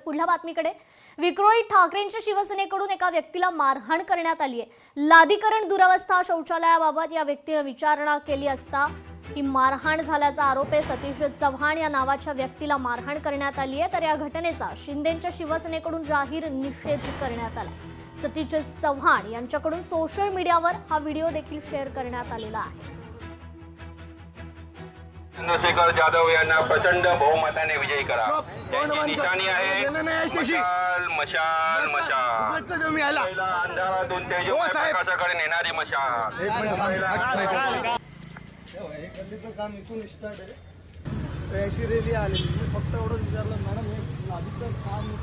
पुढल्या बातमीकडे। विक्रोळीत ठाकरेंच्या शिवसेनेकडून एका व्यक्तीला मारहाण करण्यात आली आहे। लादीकरण दुरावस्था शौचालयाबाबत या व्यक्तीने विचारणा केली असता ही मारहाण झाल्याचा आरोप आहे। सतीश चव्हाण या नावाच्या व्यक्तीला मारहाण करण्यात आली आहे, तर या घटनेचा शिंदेंच्या शिवसेनेकडून जाहीर निषेध करण्यात आला। सतीश चव्हाण यांच्याकडून सोशल मीडियावर हा व्हिडिओ देखील शेअर करण्यात आलेला आहे। चंद्रशेखर जाधव यांना प्रचंड बहुमताने विजयी करा। त्यांची निशाणी आहे मशाल मशाल मशाल, अंधारातून तेजप्रकाशाकडे नेणारी मशाल। काम इथून स्टार्ट आहे, याची रॅली आलेली। मी फक्त एवढं विचारलं, मॅडम हे लादीचं काम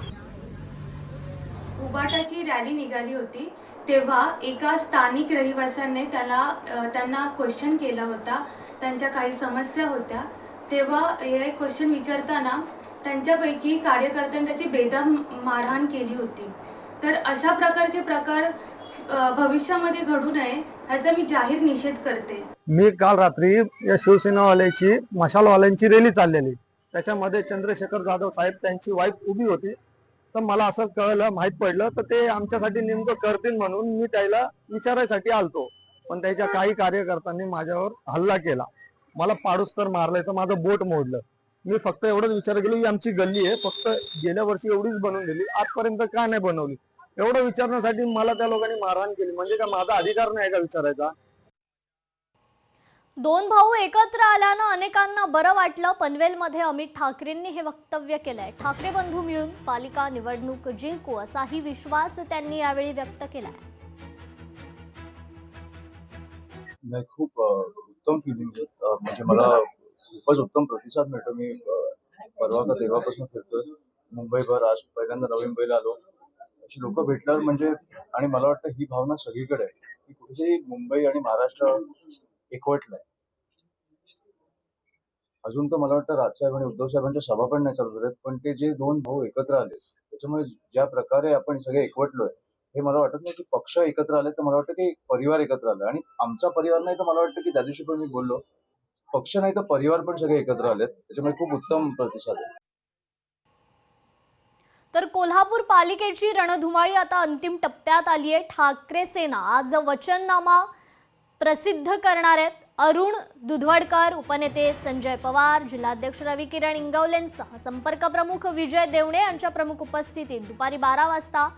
उबाटाची रॅली निघाली होती तेव्हा एका स्थानिक रहिवाशाने त्यांना क्वेश्चन केला होता। त्यांच्या काही समस्या होत्या, तेव्हा हे क्वेश्चन विचारताना त्यांच्यापैकी कार्यकर्त्यांनी त्याची बेदम मारहाण केली होती। तर अशा प्रकारचे प्रकार भविष्यामध्ये घडू नये ह्याचा मी जाहीर निषेध करते। मी काल रात्री या शिवसेनावाल्याची मशालवाल्यांची रॅली चाललेली, त्याच्यामध्ये चंद्रशेखर जाधव साहेब त्यांची वाईफ उभी होती। तर मला असं कळलं, माहित पडलं तर ते आमच्यासाठी नेमकं करतील म्हणून मी त्याला विचारायसाठी आलतो, पण त्याच्या काही कार्यकर्त्यांनी माझ्यावर हल्ला केला, मला पाडूस तर मारलंय, तर माझं बोट मोडलं। मी फक्त एवढंच विचार केलो, ही आमची गल्ली आहे, फक्त गेल्या वर्षी एवढीच बनवून दिली, आजपर्यंत का नाही बनवली, एवढं विचारण्यासाठी मला त्या लोकांनी मारहाण केली। म्हणजे का माझा अधिकार नाही का विचारायचा? दोन भाऊ एकत्र आल्यानं अनेकांना बरं वाटलं। पनवेलमध्ये अमित ठाकरेंनी हे वक्तव्य केलंय। ठाकरे बंधू मिळून पालिका निवडणूक जिंकू असाही विश्वास त्यांनी यावेळी व्यक्त केलाय। नाही, खूप उत्तम फिलिंग आहे। म्हणजे मला खूपच उत्तम प्रतिसाद मिळतो। मी परवा का तेव्हापासून फिरतोय मुंबईभर, आज पहिल्यांदा नवी मुंबईला आलो। अशी लोक भेटल्यावर म्हणजे, आणि मला वाटतं ही भावना सगळीकडे आहे की कुठेतरी मुंबई आणि महाराष्ट्र एकवटलंय। अजून तर मला वाटतं राजसाहेब आणि उद्धव साहेबांच्या सभा पण नाही चालू झाल्यात, पण ते जे दोन भाऊ एकत्र आले त्याच्यामुळे ज्या प्रकारे आपण सगळे एकवटलोय, हे मला वाटत नाही की पक्ष एकत्र आले, तर मला वाटतं की परिवार एकत्र आले। आणि आमचा परिवार नाही तर मला वाटतं की त्या दिवशी पण मी बोललो, पक्ष नाही तर परिवार पण सगळे एकत्र आलेत, त्याच्यामुळे खूप उत्तम प्रतिसाद आहे। तर कोल्हापूर पालिकेची रणधुमाळी आता अंतिम टप्प्यात आली आहे। ठाकरे सेना आज वचननामा प्रसिद्ध करणार आहेत। अरुण दुधवडकर, उपनेते संजय पवार, जिल्हाध्यक्ष रवी किरण इंगवलेंसह संपर्क प्रमुख विजय देवणे यांच्या प्रमुख उपस्थितीत दुपारी 12 वाजता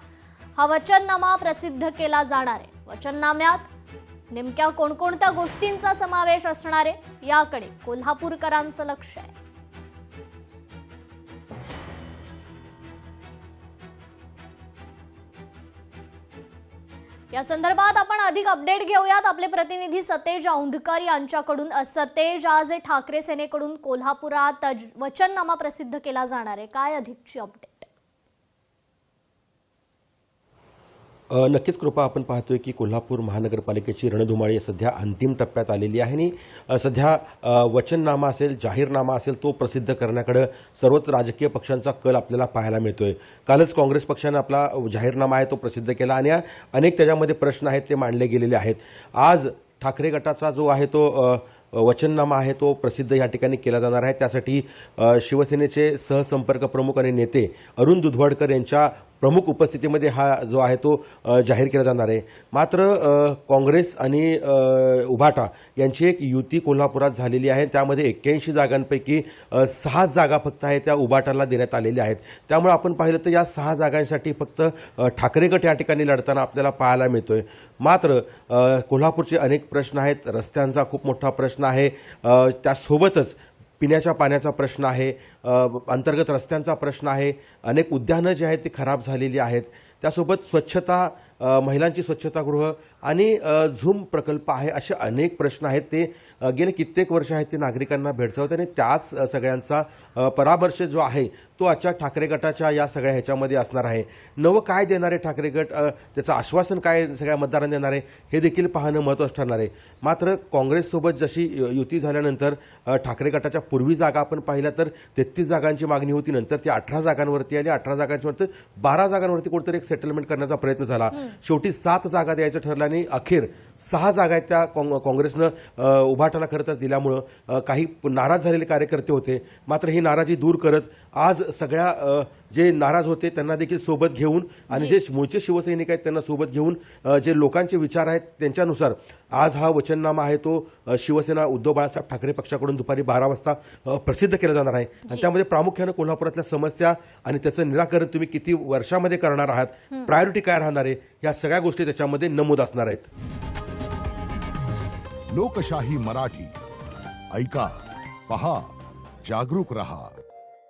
हा वचननामा प्रसिद्ध केला जाणार आहे। वचननाम्यात नेमक्या कोणकोणत्या गोष्टींचा समावेश असणार आहे याकडे कोल्हापूरकरांचं लक्ष आहे। या संदर्भात आपण अधिक अपडेट घेऊयात आपले प्रतिनिधी सतेज औंधकर यांच्याकडून। सतेज, आज ठाकरे सेनेकडून कोल्हापुरात वचननामा प्रसिद्ध केला जाणार आहे, काय अधिकची अपडेट? नक्कीच कृपा, आपण पाहतोय की कोल्हापूर महानगरपालिकेची रणधुमाळी सध्या अंतिम टप्प्यात आलेली आहे आणि सध्या वचननामा असेल, जाहीरनामा असेल, तो प्रसिद्ध करण्याकडे सर्वच राजकीय पक्षांचा कल आपल्याला पाहायला मिळतोय। कालच काँग्रेस पक्षाने आपला जाहीरनामा आहे तो प्रसिद्ध केला आणि अनेक त्याच्यामध्ये प्रश्न आहेत ते मांडले गेलेले आहेत। आज ठाकरे गटाचा जो आहे तो वचननामा आहे तो प्रसिद्ध या ठिकाणी केला जाणार आहे। त्यासाठी शिवसेनेचे सहसंपर्क प्रमुख आणि नेते अरुण दुधवडकर यांच्या प्रमुख उपस्थितीमध्ये हा जो आहे तो जाहीर केला जाणार आहे। मात्र काँग्रेस आणि उभाटा यांची एक युती कोल्हापुरात झालेली आहे, त्यामध्ये 81 जागांपैकी 6 जागा फक्त आहे त्या उभाटाला देण्यात आलेल्या आहेत। त्यामुळे आपण पाहिलं तर या 6 जागांसाठी फक्त ठाकरे गट या ठिकाणी लढताना आपल्याला पाहायला मिळतोय। मात्र कोल्हापूरचे अनेक प्रश्न आहेत, रस्त्यांचा खूप मोठा प्रश्न आहे, त्यासोबतच पिण्याच्या पाण्याचा प्रश्न आहे, अंतर्गत रस्त्यांचा प्रश्न आहे, अनेक उद्यानं जी आहेत ती खराब झालेली आहेत, त्यासोबत स्वच्छता, महिलांची स्वच्छतागृह आणि झूम प्रकल्प आहे, असे अनेक प्रश्न आहेत ते गेले कित्येक वर्ष आहेत ते नागरिकांना भेडसावत आणि त्याच सगळ्यांचा परामर्श जो आहे तो आजच्या ठाकरे गटाच्या या सगळ्या ह्याच्यामध्ये असणार आहे। नवं काय देणार आहे ठाकरे गट, त्याचं आश्वासन काय सगळ्या मतदारांना देणार आहे हे देखील पाहणं महत्त्वाचं ठरणार आहे। मात्र काँग्रेससोबत जशी युती झाल्यानंतर ठाकरे गटाच्या पूर्वी जागा आपण पाहिल्या तर 33 जागांची मागणी होती, नंतर ती 18 जागांवरती आली, 18 जागांवरती 12 जागांवरती कुठेतरी एक सेटलमेंट करण्याचा प्रयत्न झाला, शेवटी 7 जागा द्यायचं ठरलं आणि अखेर 6 जागा आहेत त्या काँग्रेसनं उभाटाला खरं तर दिल्यामुळं काही नाराज झालेले कार्यकर्ते होते. मात्र ही नाराजी दूर करत आज सगळ्या जे नाराज होते त्यांना देखील सोबत घेऊन आणि जे मूळचे शिवसैनिक आहेत त्यांना सोबत घेऊन जे लोकांचे विचार आहेत त्यांच्यानुसार आज हा वचननामा आहे तो शिवसेना उद्धव बाळासाहेब ठाकरे पक्षाकडून दुपारी 12 वाजता प्रसिद्ध केला जाणार आहे. आणि त्यामध्ये प्रामुख्यानं कोल्हापुरातल्या समस्या आणि त्याचं निराकरण तुम्ही किती वर्षामध्ये करणार आहात, प्रायोरिटी काय राहणार आहे, या सगळ्या गोष्टी त्याच्यामध्ये नमूद असणार आहेत. लोकशाही मराठी ऐका, पहा, जागरूक रहा.